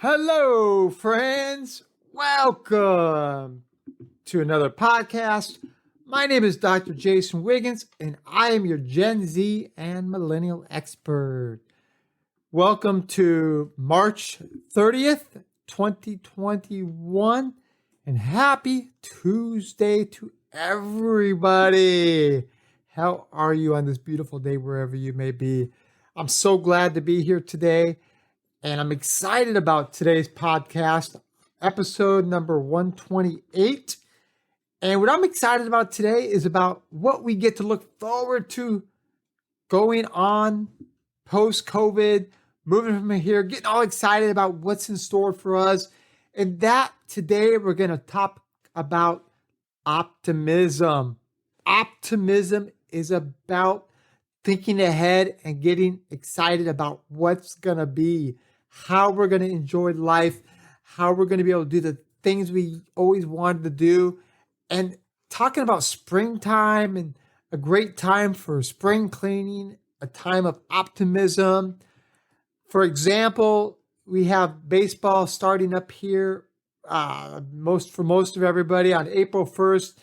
Hello, friends. Welcome to another podcast. My name is Dr. Jason Wiggins, and I am your Gen Z and Millennial expert. Welcome to March 30th, 2021, and happy Tuesday to everybody. How are you on this beautiful day, wherever you may be? I'm so glad to be here today. And I'm excited about today's podcast, episode number 128. And what I'm excited about today is about what we get to look forward to going on post-COVID, moving from here, getting all excited about what's in store for us. And that today we're going to talk about optimism. Optimism is about thinking ahead and getting excited about what's going to be, how we're going to enjoy life, how we're going to be able to do the things we always wanted to do, and talking about springtime and a great time for spring cleaning, a time of optimism. For example, we have baseball starting up here. For most of everybody on April 1st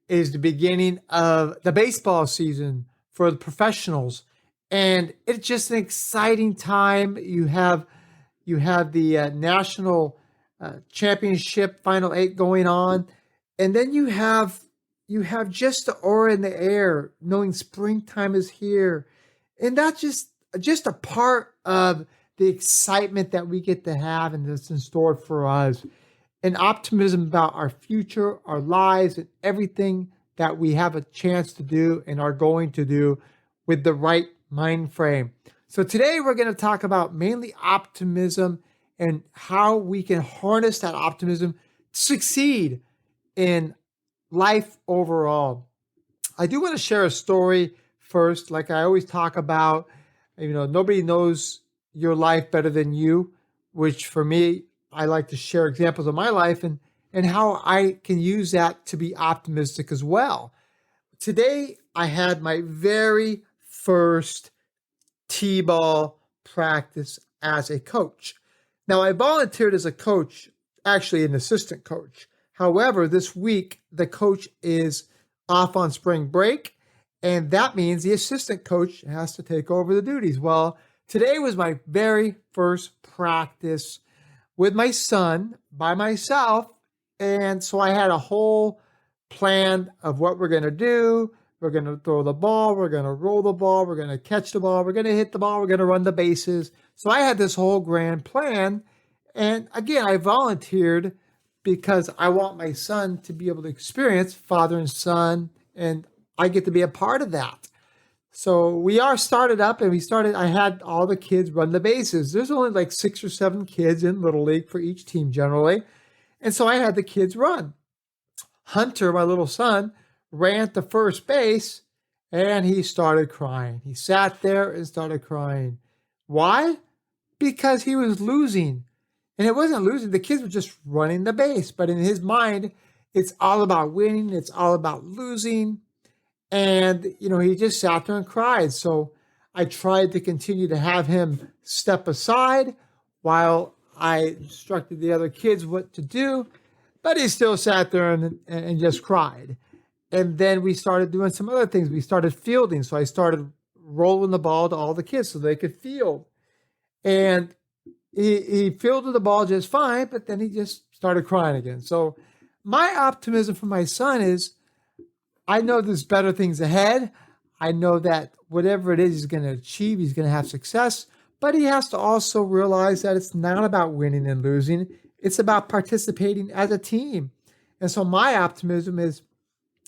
is the beginning of the baseball season for the professionals. And it's just an exciting time. You have the national championship final 8 going on. And then you have just the aura in the air, knowing springtime is here. And that's just a part of the excitement that we get to have and that's in store for us. And optimism about our future, our lives, and everything that we have a chance to do and are going to do with the right mind frame. So today we're going to talk about mainly optimism and how we can harness that optimism to succeed in life overall. I do want to share a story first. Like I always talk about, nobody knows your life better than you, which for me, I like to share examples of my life and how I can use that to be optimistic as well. Today, I had my very first T-ball practice as a coach. Now, I volunteered as a coach, actually an assistant coach. However, this week, the coach is off on spring break, and that means the assistant coach has to take over the duties. Well, today was my very first practice with my son by myself. And so I had a whole plan of what we're going to do. We're going to throw the ball. We're going to roll the ball. We're going to catch the ball. We're going to hit the ball. We're going to run the bases. So I had this whole grand plan. And again, I volunteered because I want my son to be able to experience father and son. And I get to be a part of that. So we are started up and I had all the kids run the bases. There's only like 6 or 7 kids in Little League for each team generally. And so I had the kids run. Hunter, my little son, ran to first base and he started crying. He sat there and started crying. Why? Because he was losing. And it wasn't losing. The kids were just running the base. But in his mind, it's all about winning. It's all about losing. And, he just sat there and cried. So I tried to continue to have him step aside while I instructed the other kids what to do. But he still sat there and just cried. And then we started doing some other things. We started fielding. So I started rolling the ball to all the kids so they could field. And he fielded the ball just fine, but then he just started crying again. So my optimism for my son is, I know there's better things ahead. I know that whatever it is he's going to achieve, he's going to have success. But he has to also realize that it's not about winning and losing. It's about participating as a team. And so my optimism is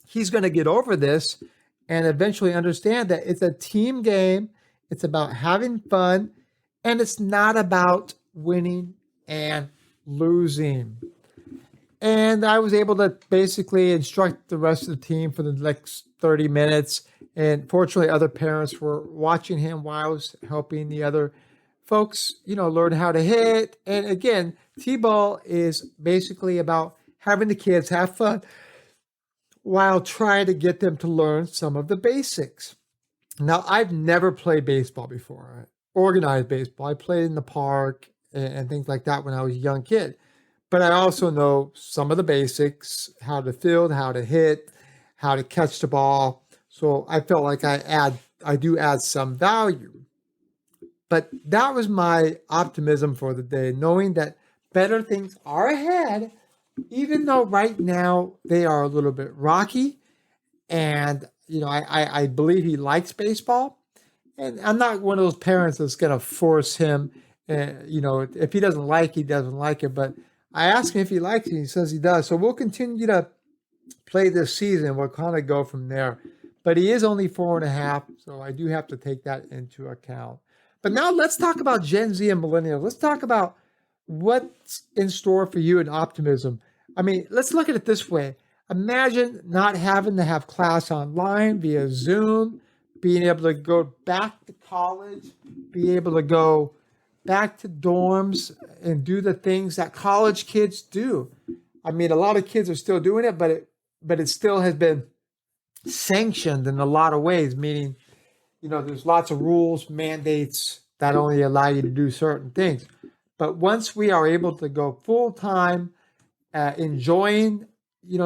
he's going to get over this and eventually understand that it's a team game. It's about having fun. And it's not about winning and losing. And I was able to basically instruct the rest of the team for the next 30 minutes. And fortunately, other parents were watching him while I was helping the other folks, learn how to hit. And again, T-ball is basically about having the kids have fun while trying to get them to learn some of the basics. Now, I've never played baseball before, organized baseball. I played in the park and things like that when I was a young kid. But I also know some of the basics, how to field, how to hit, how to catch the ball. So I felt like I do add some value. But that was my optimism for the day, knowing that better things are ahead, even though right now they are a little bit rocky. And, I believe he likes baseball. And I'm not one of those parents that's going to force him. If he doesn't like it, he doesn't like it. But I asked him if he likes it. He says he does. So we'll continue to play this season. We'll kind of go from there. But he is only 4.5, so I do have to take that into account. But now let's talk about Gen Z and millennials. Let's talk about what's in store for you in optimism. I mean, let's look at it this way. Imagine not having to have class online via Zoom, being able to go back to college, be able to go back to dorms and do the things that college kids do. I mean, a lot of kids are still doing it, but it still has been sanctioned in a lot of ways, meaning, there's lots of rules, mandates that only allow you to do certain things. But once we are able to go full time, enjoying,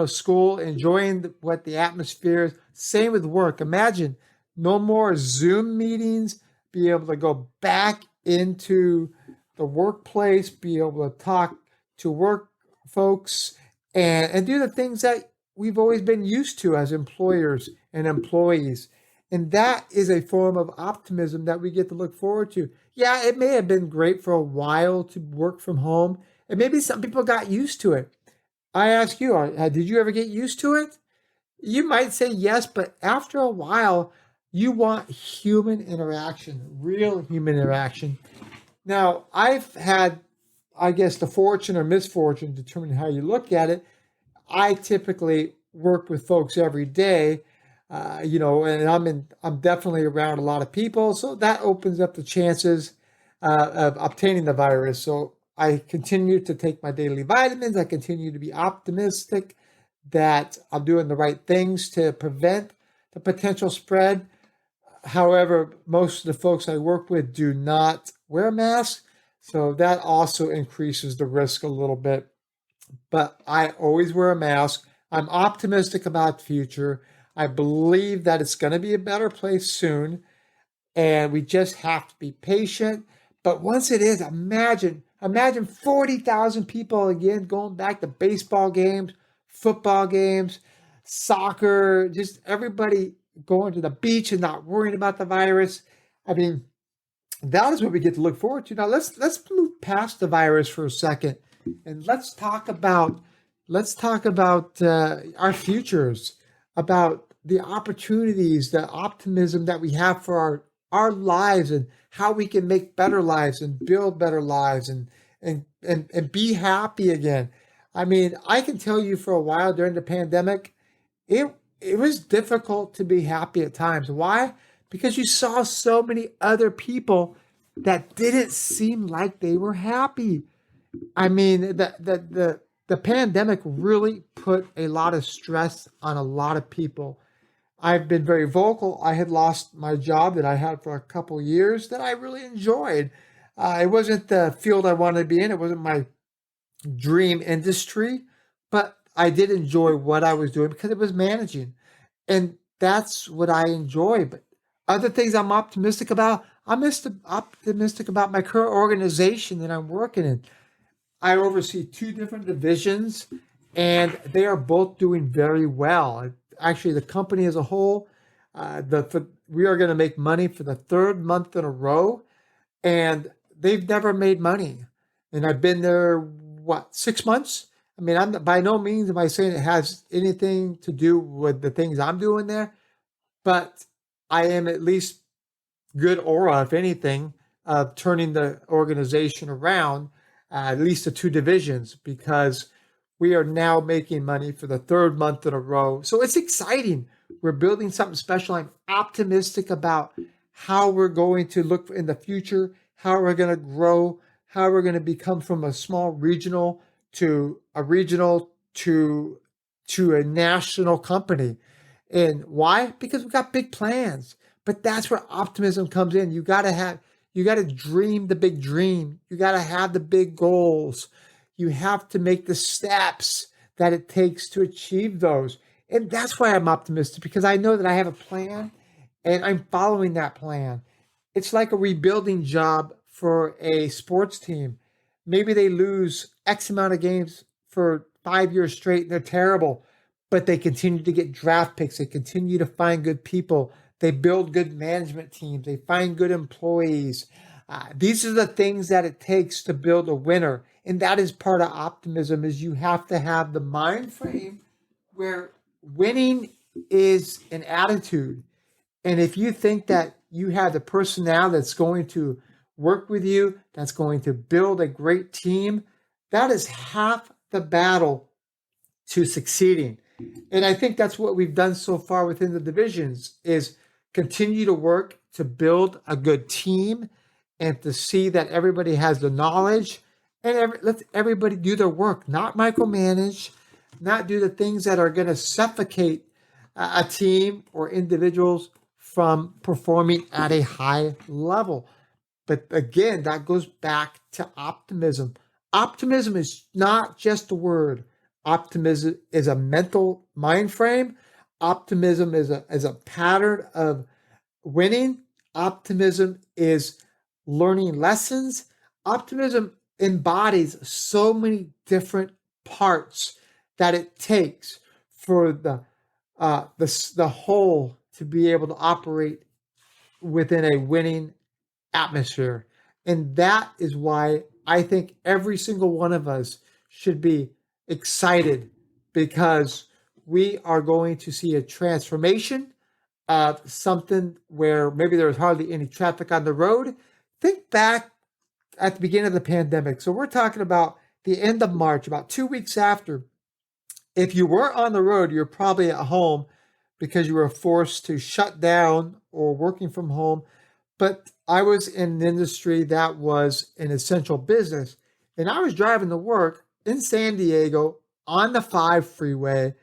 school, enjoying what the atmosphere is, same with work. Imagine no more Zoom meetings, be able to go back into the workplace, be able to talk to work folks and do the things that we've always been used to as employers and employees. And that is a form of optimism that we get to look forward to. Yeah, it may have been great for a while to work from home, and maybe some people got used to it. I ask you, did you ever get used to it? You might say yes, but after a while, you want human interaction, real human interaction. Now, I've had, I guess, the fortune or misfortune, determining how you look at it. I typically work with folks every day, and I'm definitely around a lot of people, so that opens up the chances of obtaining the virus. So I continue to take my daily vitamins. I continue to be optimistic that I'm doing the right things to prevent the potential spread. However, most of the folks I work with do not wear masks, so that also increases the risk a little bit. But I always wear a mask. I'm optimistic about the future. I believe that it's going to be a better place soon, and we just have to be patient. But once it is, imagine 40,000 people again going back to baseball games, football games, soccer, just everybody going to the beach and not worrying about the virus. I mean, that is what we get to look forward to. Now let's move past the virus for a second, and let's talk about our futures, about the opportunities, the optimism that we have for our lives, and how we can make better lives and build better lives and be happy again. I mean, I can tell you for a while during the pandemic, it was difficult to be happy at times. Why? Because you saw so many other people that didn't seem like they were happy. I mean, the pandemic really put a lot of stress on a lot of people. I've been very vocal. I had lost my job that I had for a couple of years that I really enjoyed. It wasn't the field I wanted to be in. It wasn't my dream industry, but I did enjoy what I was doing because it was managing. And that's what I enjoy. But other things I'm optimistic about, I'm optimistic about my current organization that I'm working in. I oversee 2 different divisions, and they are both doing very well. Actually, the company as a whole, we are going to make money for the 3rd month in a row, and they've never made money. And I've been there, 6 months? I mean, I'm by no means am I saying it has anything to do with the things I'm doing there, but I am at least good aura, if anything, of turning the organization around, at least the 2 divisions, because we are now making money for the 3rd month in a row. So it's exciting. We're building something special. I'm optimistic about how we're going to look in the future, how we're going to grow, how we're going to become from a small regional to a national company. And why? Because we've got big plans. But that's where optimism comes in. You got to have You got to dream the big dream. You got to have the big goals. You have to make the steps that it takes to achieve those. And that's why I'm optimistic, because I know that I have a plan and I'm following that plan. It's like a rebuilding job for a sports team. Maybe they lose X amount of games for 5 years straight and they're terrible, but they continue to get draft picks. They continue to find good people. They build good management teams. They find good employees. These are the things that it takes to build a winner. And that is part of optimism, is you have to have the mind frame where winning is an attitude. And if you think that you have the personnel that's going to work with you, that's going to build a great team, that is half the battle to succeeding. And I think that's what we've done so far within the divisions, is continue to work to build a good team and to see that everybody has the knowledge, and let everybody do their work, not micromanage, not do the things that are going to suffocate a team or individuals from performing at a high level. But again, that goes back to optimism. Optimism is not just a word. Optimism is a mental mind frame. Optimism is a pattern of winning. Optimism is learning lessons. Optimism embodies so many different parts that it takes for the whole to be able to operate within a winning atmosphere. And that is why I think every single one of us should be excited, because we are going to see a transformation of something where maybe there was hardly any traffic on the road. Think back at the beginning of the pandemic. So we're talking about the end of March, about 2 weeks after. If you were on the road, you're probably at home because you were forced to shut down or working from home. But I was in an industry that was an essential business, and I was driving to work in San Diego on the 5 freeway,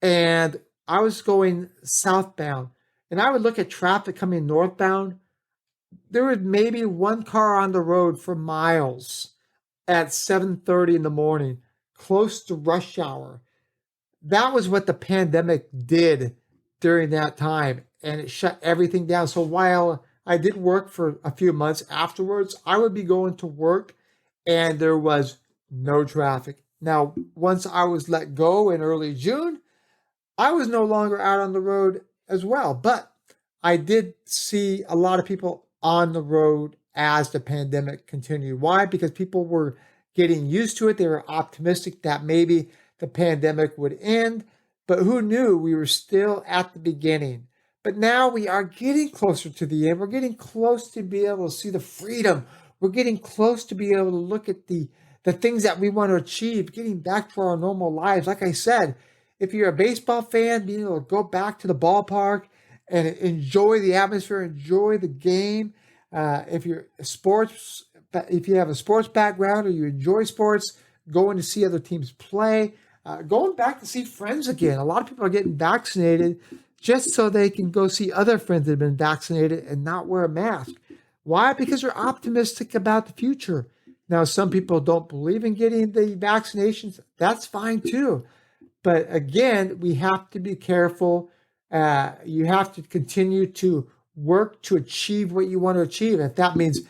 and I was going southbound, and I would look at traffic coming northbound. There was maybe one car on the road for miles at 7:30 in the morning, close to rush hour. That was what the pandemic did during that time, and it shut everything down. So while I did work for a few months afterwards, I would be going to work and there was no traffic. Now, once I was let go in early June, I was no longer out on the road as well. But I did see a lot of people on the road as the pandemic continued. Why? Because people were getting used to it. They were optimistic that maybe the pandemic would end. But who knew? We were still at the beginning. But now we are getting closer to the end. We're getting close to be able to see the freedom. We're getting close to be able to look at the things that we want to achieve, getting back to our normal lives. Like I said, if you're a baseball fan, being able to go back to the ballpark and enjoy the atmosphere, enjoy the game. If you're sports, if you have a sports background or you enjoy sports, going to see other teams play, going back to see friends again. A lot of people are getting vaccinated just so they can go see other friends that have been vaccinated and not wear a mask. Why? Because they're optimistic about the future. Now, some people don't believe in getting the vaccinations. That's fine too. But again, we have to be careful. You have to continue to work to achieve what you want to achieve. If that means,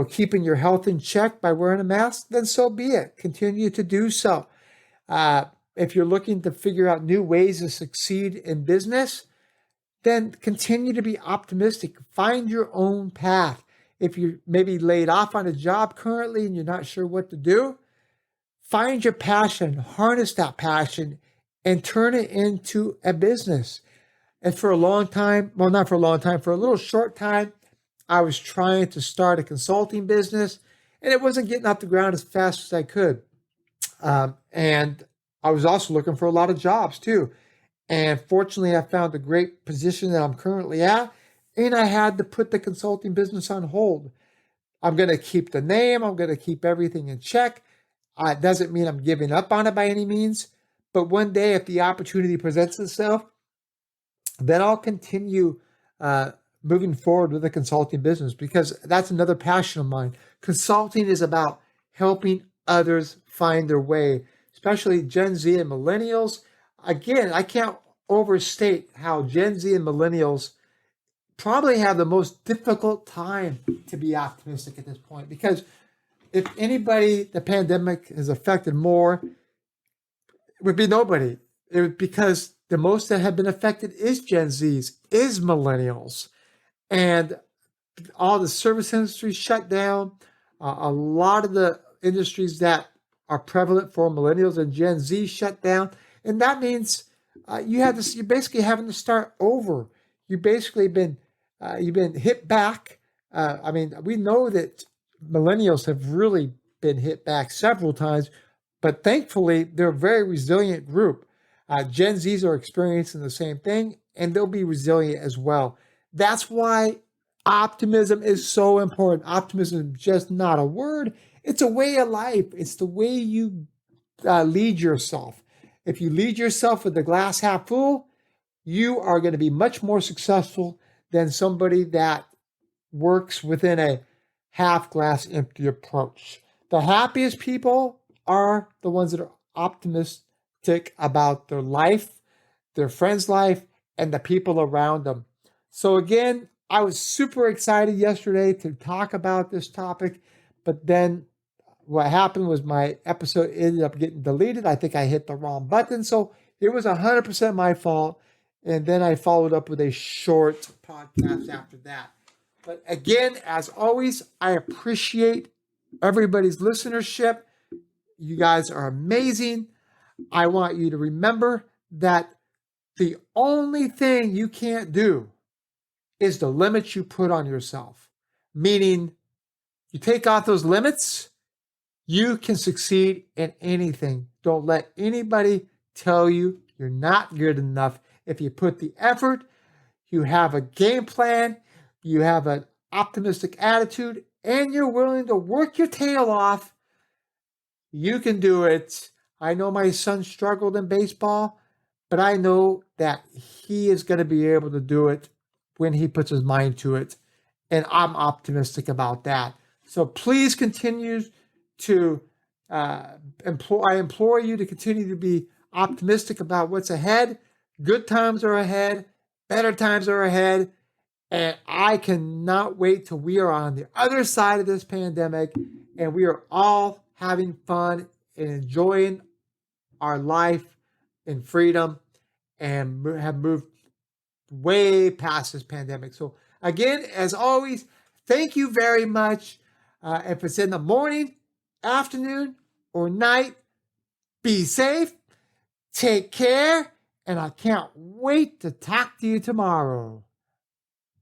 keeping your health in check by wearing a mask, then so be it. Continue to do so. If you're looking to figure out new ways to succeed in business, then continue to be optimistic. Find your own path. If you're maybe laid off on a job currently and you're not sure what to do, find your passion, harness that passion, and turn it into a business. And for a long time, well, not for a long time, for a little short time, I was trying to start a consulting business, and it wasn't getting off the ground as fast as I could. And I was also looking for a lot of jobs too. And fortunately, I found a great position that I'm currently at, and I had to put the consulting business on hold. I'm going to keep the name. I'm going to keep everything in check. It doesn't mean I'm giving up on it by any means. But one day, if the opportunity presents itself, then I'll continue moving forward with the consulting business because that's another passion of mine. Consulting is about helping others find their way, especially Gen Z and millennials. Again, I can't overstate how Gen Z and millennials probably have the most difficult time to be optimistic at this point because if anybody the pandemic has affected more, it would be nobody. Because the most that have been affected is Gen Zs, is millennials. And all the service industries shut down. A lot of the industries that are prevalent for millennials and Gen Z shut down. And that means you're basically having to start over. You've been hit back. I mean, we know that millennials have really been hit back several times, but thankfully they're a very resilient group. Gen Zs are experiencing the same thing, and they'll be resilient as well. That's why optimism is so important. Optimism is just not a word. It's a way of life. It's the way you lead yourself. If you lead yourself with the glass half full, you are going to be much more successful than somebody that works within a half glass empty approach. The happiest people are the ones that are optimistic about their life, their friends' life, and the people around them. So again, I was super excited yesterday to talk about this topic, but then what happened was my episode ended up getting deleted. I think I hit the wrong button. So it was 100% my fault. And then I followed up with a short podcast after that. But again, as always, I appreciate everybody's listenership. You guys are amazing. I want you to remember that the only thing you can't do is the limits you put on yourself. Meaning, you take off those limits, you can succeed in anything. Don't let anybody tell you you're not good enough. If you put the effort, you have a game plan, you have an optimistic attitude, and you're willing to work your tail off, you can do it. I know my son struggled in baseball, but I know that he is going to be able to do it when he puts his mind to it. And I'm optimistic about that. So please continue to I implore you to continue to be optimistic about what's ahead. Good times are ahead. Better times are ahead. And I cannot wait till we are on the other side of this pandemic and we are all having fun and enjoying our life in freedom and have moved way past this pandemic. So again, as always, thank you very much. If it's in the morning, afternoon, or night, be safe, take care, and I can't wait to talk to you tomorrow.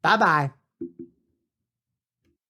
Bye-bye.